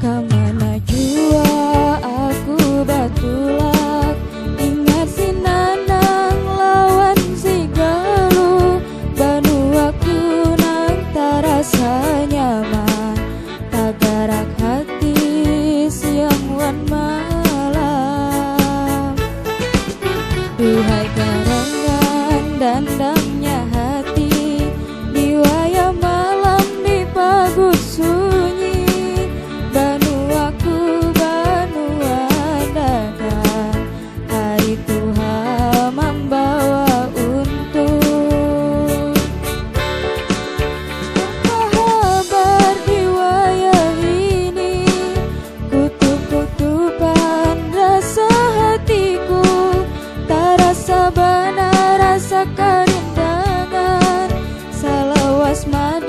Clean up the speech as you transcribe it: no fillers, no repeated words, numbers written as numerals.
Kamana jua aku batulak, ingat si Nanang lawan si Galuh. Banu aku nang tarasa nyaman, tagarak hati siang wan malam. Duhai karangan dandangnya hati, di wayah malam di pagut sunyi. Banu aku banu andakan, hari Tuhan membawa untung. Apa kabar di wayah ini, kutub-kutuban rasa hatiku. Tak rasa benar rasa kerindangan, salawas madu